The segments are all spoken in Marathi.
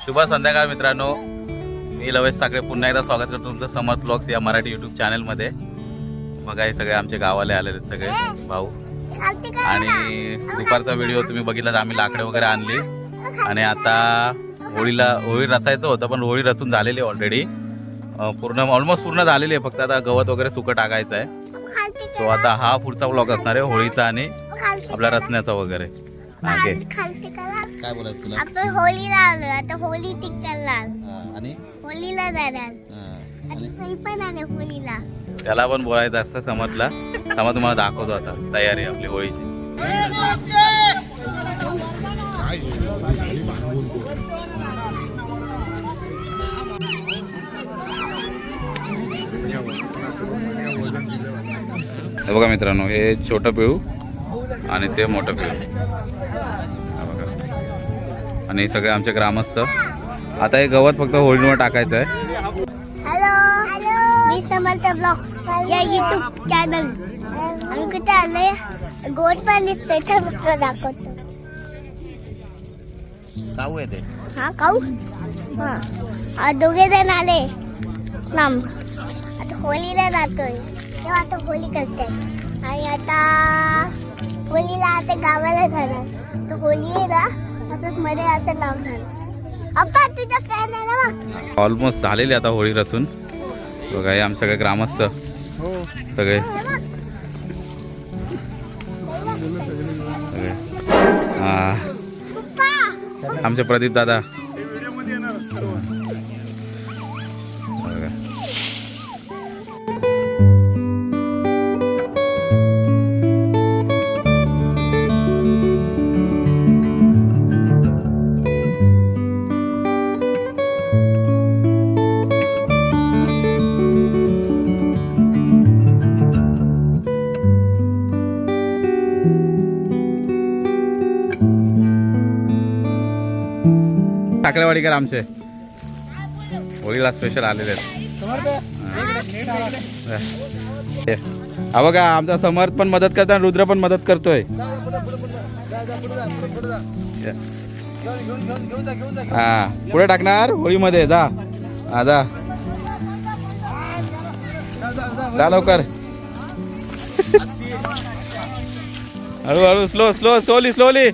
शुभ संध्याकाळ मित्रांनो, मी लवेश साखरे पुन्हा एकदा स्वागत करतो तुमचं समर्थ ब्लॉग्स या मराठी यूट्यूब चॅनलमध्ये. बघा हे सगळे आमचे गावाले आलेले सगळे भाऊ. आणि दुपारचा व्हिडिओ तुम्ही बघितला, आम्ही लाकडे वगैरे आणली आणि आता होळी रचायचं होतं, पण होळी रचून झालेली ऑलरेडी, पूर्ण ऑलमोस्ट पूर्ण झालेली आहे. फक्त आता गवत वगैरे सुकं टाकायचं आहे. सो आता हा पुढचा ब्लॉग असणार आहे होळीचा आणि आपल्या रचण्याचा वगैरे. काय बोलायचं तुला? आपण होळीला आलो, आता होळी टिकायला आणि होळीला जाणार. पण आले होळीला. त्याला पण बोलायचं असतं समजला. समज तुम्हाला दाखवतो आता तयारी आपली होळीची. हे बघा मित्रांनो, हे छोटं पिळू आणि ते मोठं पिळू. आणि सगळे आमचे ग्रामस्थ. आता हे गवत फक्त होळीवर टाकायचं आहे. हॅलो, मी समर्थ ब्लॉग या यूट्यूब चॅनल. आम्ही कुठे आलोय? गोड पाणी मित्र दाखवतो. काऊ आहे ते. हा खाऊ. हा दोघे जण आले. आता होळीला जातोय, तेव्हा आता होळी करते. आणि आता होळीला आता गावाला जाणार. तर होळी आहे ना, असंच मध्ये असं लावणार. अप्पा तुझा फॅन आहे ना बघ. ऑलमोस्ट झालेली आता होळी रचून. बघा हे आमचे सगळे ग्रामस्थ सगळे. आमचे प्रदीप दादा. टाकलेवाडीकर आमचे होळीला स्पेशल आलेले आहेत. हा बघा आमचा समर्थ पण मदत करतो आणि रुद्र पण मदत करतोय. हा पुढे टाकणार होळीमध्ये. जा हा जा जा लवकर. हळूहळू स्लोली.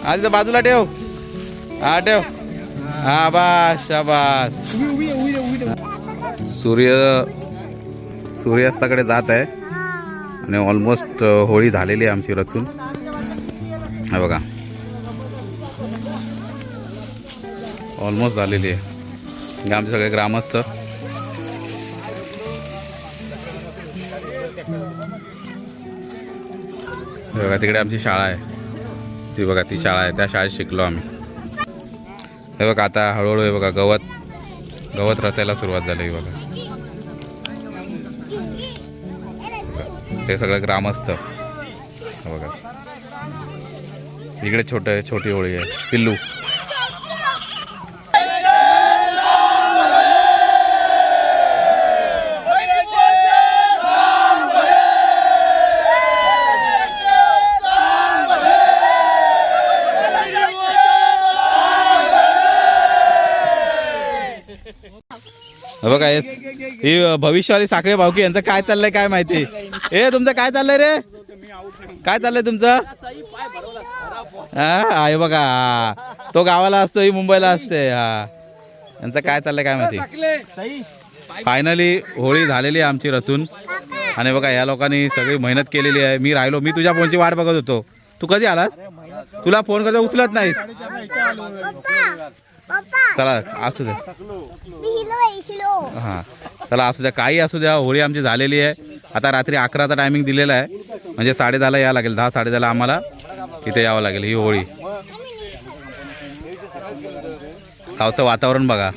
आधी बाजूला ठेव. हा ठेव. हा बास शाबास. सूर्यास्ताकडे जात आहे आणि ऑलमोस्ट होळी झालेली आहे आमची रचून. हा बघा ऑलमोस्ट झालेली आहे. आमचे सगळे ग्रामस्थ. बघा तिकडे आमची शाळा आहे. ती बघा ती शाळा आहे, त्या शाळेत शिकलो आम्ही. हे बघा आता हळूहळू हे बघा गवत रचायला सुरुवात झाली. बघा ते सगळं ग्रामस्थ. बघा इकडे छोटी होळी आहे. पिल्लू बघा. ही भविष्यवाली साखरे भावकी यांचं काय चाललंय काय माहिती. तुमचं काय चाललंय रे? काय चाललंय तुमचं? हा हे बघा तो गावाला असतो, ही मुंबईला असते. हा यांचं काय चाललंय काय माहिती. फायनली होळी झालेली आहे आमची रचून. आणि बघा या लोकांनी सगळी मेहनत केलेली आहे. मी तुझ्या फोनची वाट बघत होतो. तू कधी आलास? तुला फोन करता उचलत नाहीस. चला असू द्या. हां चला असू द्या, काही असू द्या. होळी आमची झालेली आहे. आता रात्री 11चा टायमिंग दिलेला आहे, म्हणजे 10:30ला यावं लागेल. 10-10:30ला आम्हाला इथे यावं लागेल. ही होळी. गावचं वातावरण बघा,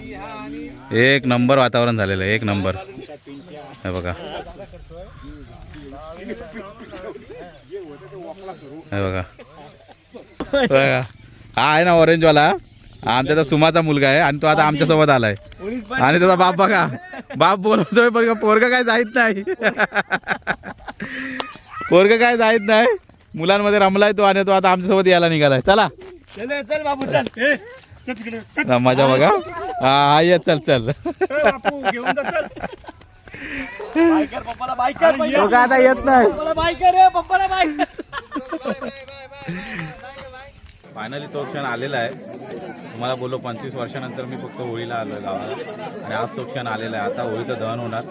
एक नंबर वातावरण झालेलं आहे. एक नंबर. हे बघा हा आहे ना ऑरेंजवाला. आमच्या तर सुमाचा मुलगा आहे आणि तो आता आमच्यासोबत आलाय. आणि त्याचा बाप बघा, बाप बोलवतोय पण पोरगा काय जायत नाही. मुलांमध्ये रमलाय तो आणि तो आता आमच्यासोबत यायला निघालाय. चला चल बाबू चल. मजा बघा. हा ये चल चल. तो का आता येत नाही. फायनली तो क्षण आलेला आहे. तुम्हाला बोललो 25 वर्षानंतर मी फक्त होळीला आलोय गावाला आणि आज तो क्षण आलेला आहे. आता होळीचं दहन होणार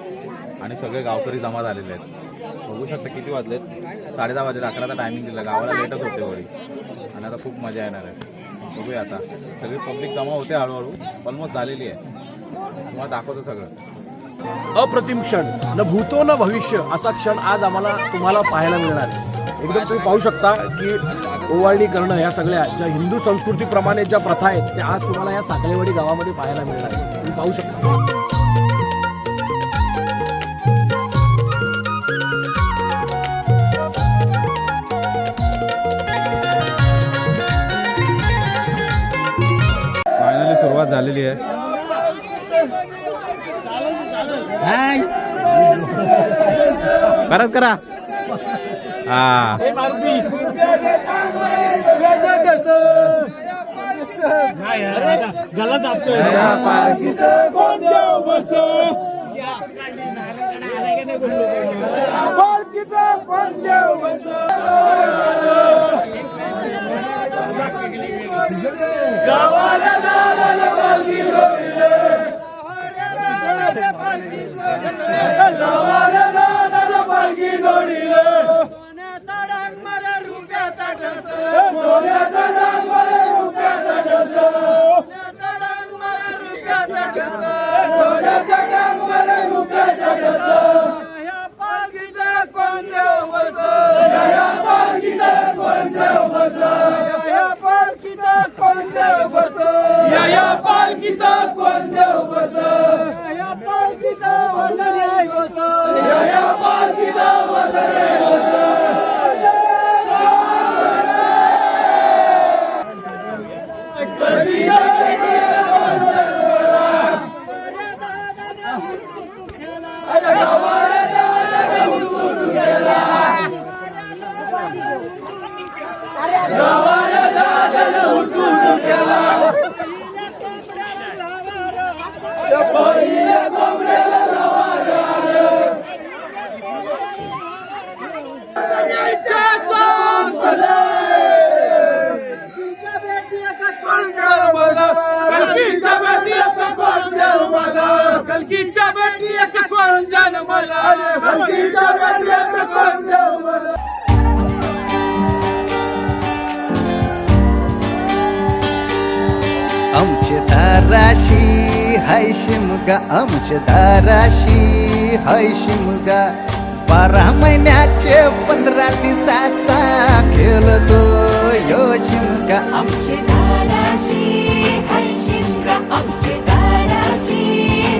आणि सगळे गावकरी जमा झालेले आहेत. बघू शकता किती वाजलेत. 10:30 वाजले. 11चा टायमिंग दिला. गावाला लेटच होते होळी आणि आता खूप मजा येणार आहे. बघूया आता सगळी पब्लिक जमा होते हळूहळू. ऑलमोस्ट झालेली आहे. तुम्हाला दाखवतो सगळं. अप्रतिम क्षण, न भूतो न भविष्य असा क्षण आज आम्हाला तुम्हाला पाहायला मिळणार आहे. एकदम तुम्ही पाहू शकता की ओवाळणी करणं ह्या सगळ्या ज्या हिंदू संस्कृतीप्रमाणे ज्या प्रथा आहेत त्या आज तुम्हाला या साखळेवाडी गावामध्ये पाहायला मिळणार आहे. तुम्ही पाहू शकता. फायनली सुरुवात झालेली आहे. परत करा. हा गला दाबतोय. आमच्या दाराशी हाय शिमगा, आमच्या दाराशी हाय शिमगा. 12 महिन्याचे 15 दिवसाचा खेळतो यो शिमगा. आमचे दाराशी हाय शिमगा, आमचे दाराशी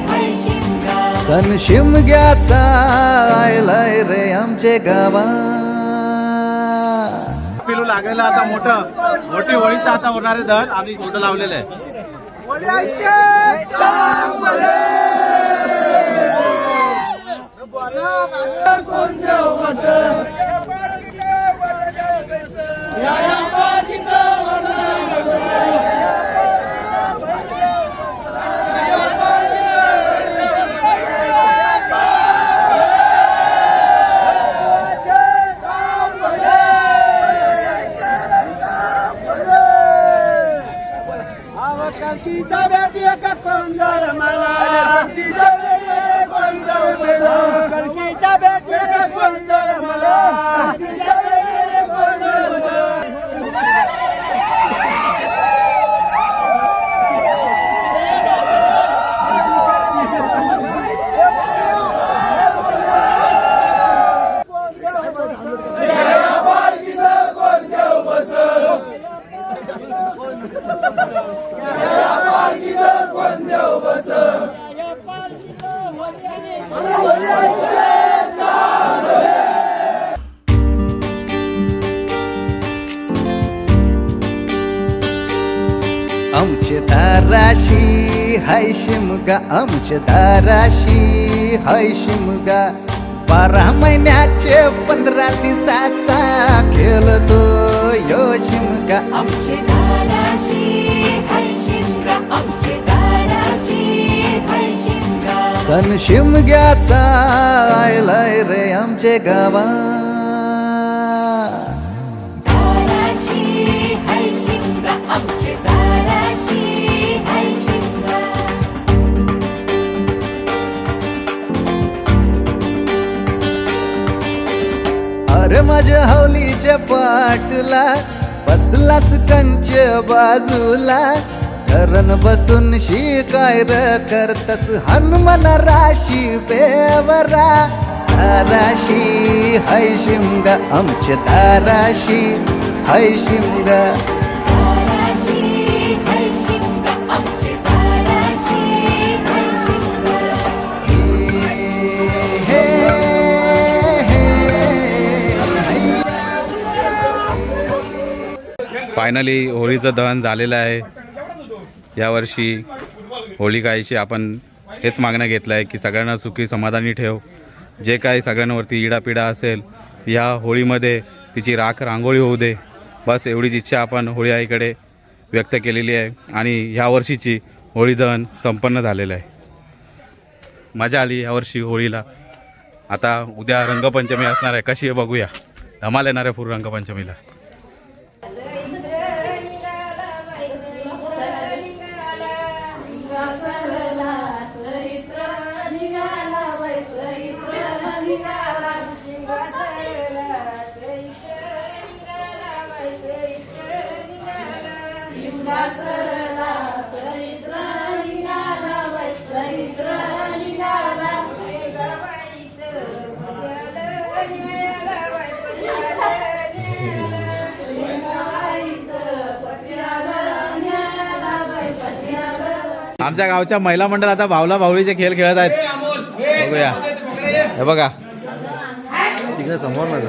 हाय शिमगा. सण शिमग्याचा आयलाय रे आमचे गावा. पिलू लागलेला आता मोठी होळीचं आता होणारे दहन आम्ही फोटो लावलेले आहे. आमच्या दाराशी हाय शिमगा, आमच्या दाराशी हाय शिमगा. 12 महिन्याचे 15 दिवसाचा खेळतो यो शिमगा आमचे दाराशी हाय शिमगा आमचे दाराशी हाय शिमगा सण शिमग्याचा आयलाय रे आमचे गावा दाराशी हाय शिमगा आमचे दाराशी हाय शिमगा अरे माझ्या हौलीच्या पाटला बसलास कंच बाजूला धरण बसून शिकाय र करतस हनुमान राशी बेवरा दाराशी हाय शिमगा आमच्या दाराशी हाय शिमगा दाराशी हाय शिमगा आमचे दाराशी हाय शिमगा फायनली होळीचं दहन झालेलं आहे. यावर्षी होळीकाईची आपण हेच मागणं घेतलं आहे की सगळ्यांना सुखी समाधानी ठेव. जे काही सगळ्यांवरती इडापिडा असेल ह्या होळीमध्ये तिची राख रांगोळी होऊ दे. बस एवढीच इच्छा आपण होळी आईकडे व्यक्त केलेली आहे आणि ह्या वर्षीची होळी दहन संपन्न झालेलं आहे. मजा आली यावर्षी होळीला. आता उद्या रंगपंचमी असणार आहे. कशी आहे बघूया. धमाल येणार आहे पूर्ण रंगपंचमीला. आमच्या गावच्या महिला मंडळ आता भावला भावलीचे खेळ खेळत आहेत. बघूया. हे बघा तिकडे समोर ना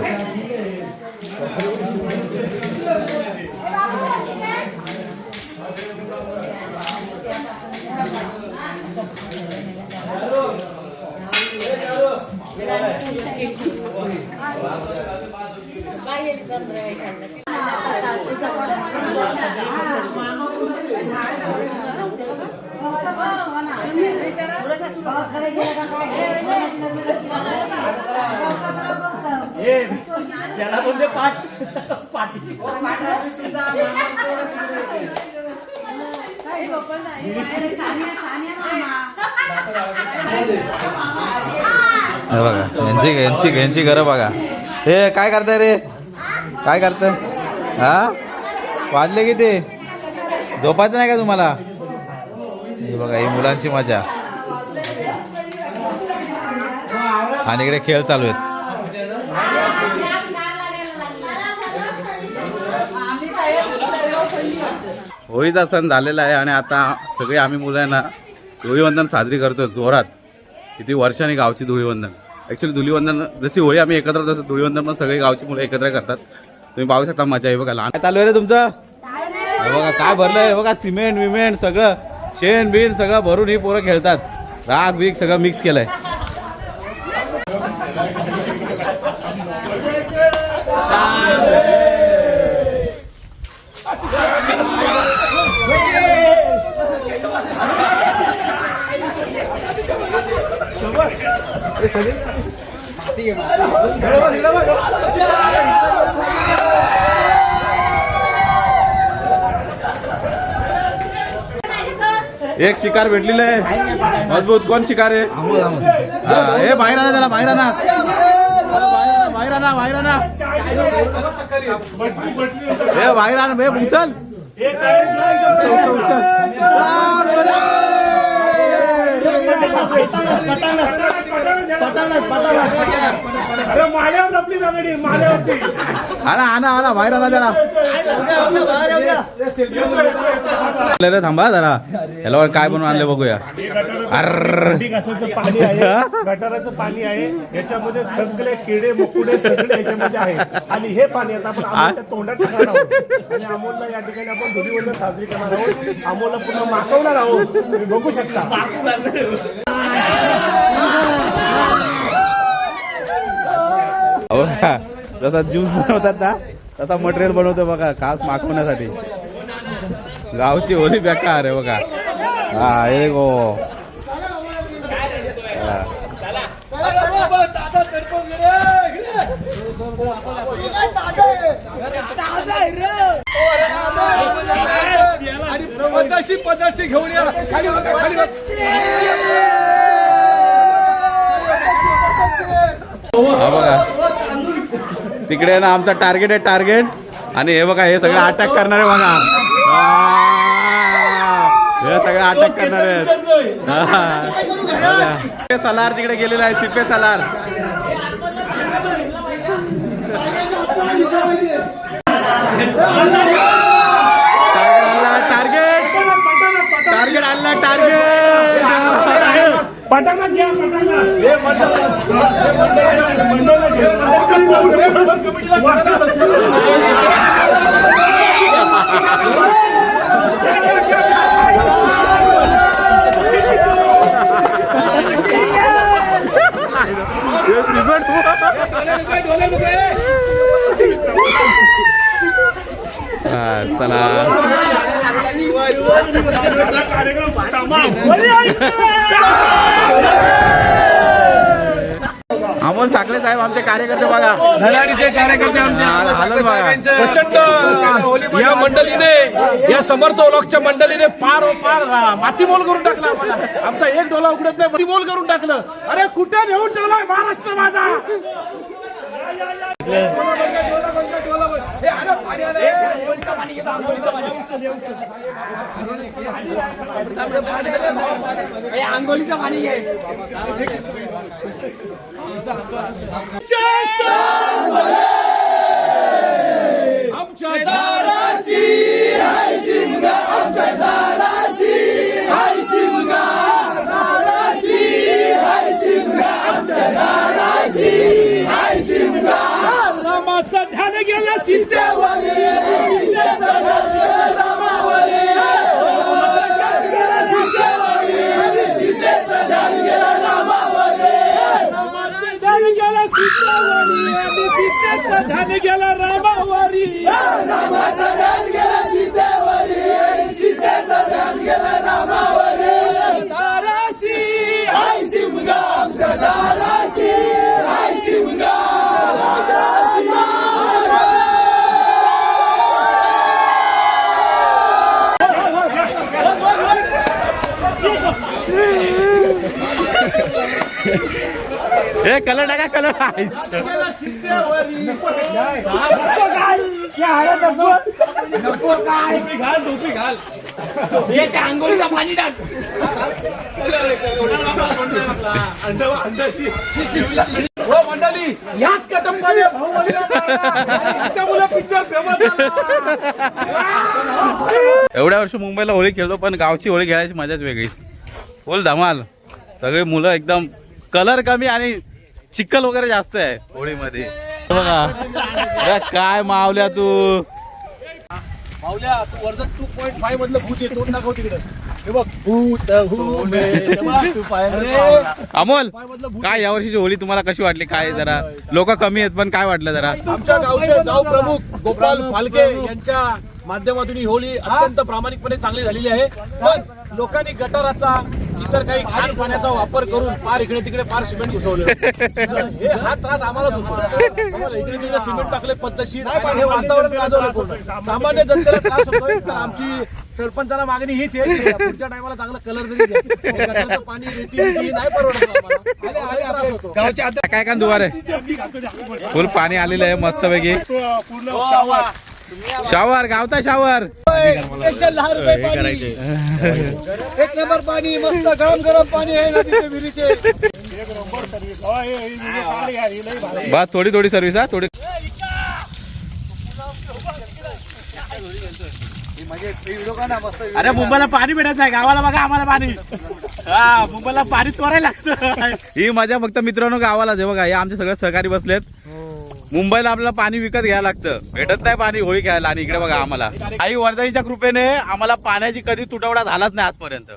त्याला बोलते पाठ पाठी बघा यांची घरं बघा. हे काय करताय रे. काय करताय. हा वाजले किती. झोपायचं नाही का तुम्हाला. हे बघा ही मुलांची मजा आणि इकडे खेळ चालू आहेत. होळीचा सण झालेला आहे आणि आता सगळे आम्ही मुलांना धुळीवंदन साजरी करतो जोरात. किती वर्षांनी गावची धुळीवंदन. ॲक्च्युली धुळीवंदन जशी होळी आम्ही एकत्र तसं धुळीवंदन पण सगळे गावची मुलं एकत्र करतात. तुम्ही पाहू शकता मजा आहे बघा. लहान चालू आहे रे तुमचं. बघा काय भरलं आहे बघा. सिमेंट विमेंट सगळं शेण बिन सगळं भरून ही पोरं खेळतात. राग बीग सगळं मिक्स केलंय. एक शिकार भेटलेलं आहे मजबूत. कोण शिकार आहे. हे बाहेर आणा त्याला. बाहेर आणा बाहेर आणा बाहेर आणा. हे बाहेर आण. हे उचल उचल. आणा आणा आणा बाहेर आणा त्याला. थांबा जरा. याला काय बनवून आणले बघूया. पाणी आहे. गटाराचं पाणी आहे. याच्यामध्ये सगळे किडे मकुडे सगळे याच्यामध्ये आहे आणि हे पाणी आता आपण अमोलच्या तोंडात टाकणार आहोत आणि अमोलला या ठिकाणी आपण धुळीवंदन साजरी करणार आहोत. अमोलला पूर्ण माखवणार आहोत. तुम्ही बघू शकता. जसा ज्यूस बनवतात ना कसा मटेरियल बनवतो बघा खास माखवण्यासाठी. गावची होली बेकार आहे बघा. हा हे गो घेऊन या. हा बघा तिकडे ना आमचा टार्गेट आहे टार्गेट. आणि हे बघा हे सगळं अटॅक करणार आहे बघा. हे सगळं अटॅक करणार आहेत. सलार तिकडे गेलेला आहे. सिपे सलार टार्गेट टार्गेट आणला टार्गेट. पटाका घ्या चला अमोल साखळे साहेब आमचे कार्यकर्ते बघा. धनाडीचे कार्यकर्ते आमचे हालत बघा. प्रचंड या मंडळीने या समर्थ ओळखच्या मंडळीने पार मातीमोल करून टाकला आम्हाला. आमचा एक डोला उघडत नाही, मातीमोल करून टाकलं. अरे कुठे नेऊन ठेवलाय महाराष्ट्र माझा. आंघोळीचं पाणी घे. आमच्या दाराची हाय शिमगा, आमच्या दाराची हाय शिमगा, दाराची हाय शिमगा, आमच्या दाराची हाय शिमगा. रामाचं ध्यान गेलं सीतेवरी, सीतेचं ध्यान गेलं रामावरी. रामाचं ध्यान गेलं सीतेवरी, सीतेचं ध्यान गेलं रामावरी. रामाचं ध्यान गेलं सीतेवरी आणि सीतेचं ध्यान गेलं रामावरी. रामाचं ध्यान गेलं सीतेवरी आणि सीतेचं ध्यान गेलं रामावरी. दाराशी हाय शिमगा, आमच्या दाराशी हाय शिमगा. हे कलर टाका कलर. आंघोळीचा पाणी टाक. हो मंडळी याच कटंबाने भाऊ पिक्चर फेमस. एवढ्या वर्ष मुंबईला होळी खेळलो पण गावची होळी खेळायची मजाच वेगळी. फुल धमाल. सगळे मुलं एकदम कलर कमी आणि चिखल वगैरे जास्त आहे होळीमध्ये. बघा अरे काय मावल्या तू. मावल्या तू वरचं 2.5 मधलं भूत आहे, तोंड दाखव तिकडे. हे बघ भूत अमोल काय यावर्षीची होळी तुम्हाला कशी वाटली. काय जरा लोक कमी आहेत पण काय वाटलं जरा. आमच्या गावचे गाव प्रमुख गोपाल फालके यांच्या माध्यमातून ही होळी अत्यंत प्रामाणिकपणे चांगली झालेली आहे. पण लोकांनी गटाराचा इतर काही घाण पाण्याचा वापर करून पार इकडे तिकडे पार सिमेंट घुसवलं. हे हा त्रास आम्हालाच होतो. इकडे तिकडे सिमेंट टाकले पद्धतशीर आणि हे वातावरण गाजवलं पूर्ण. सामान्य जनतेला त्रास होतोय. तर आमची सरपंचाला मागणी हीच आहे की पुढच्या टायमाला चांगला कलर जरी द्या. हे गटाराचं पाणी रेती नाही परवडत आम्हाला. त्रास होतो. काय काय दुवारे फुल पाणी आलेलं आहे मस्तपैकी. शावर गावता शावर 10 रुपये पाणी. एक नंबर पाणी मस्त गरम गरम पाणी आहे नदीचे विहिरीचे. बस थोडी थोडी सर्व्हिस हा थोडी. अरे मुंबईला पाणी भेटत नाही, गावाला बघा आम्हाला पाणी. हा मुंबईला पाणी चोरायला लागतं. ही मजा फक्त मित्रांनो गावालाच आहे बघा. हे आमचे सगळे सहकारी बसलेत. मुंबईला आपल्याला पाणी विकत घ्यायला लागतं, भेटत नाही पाणी होळी खेळायला. आणि इकडे बघा आम्हाला आई वर्धनीच्या कृपेने आम्हाला पाण्याची कधी तुटवडा झालाच नाही आजपर्यंत.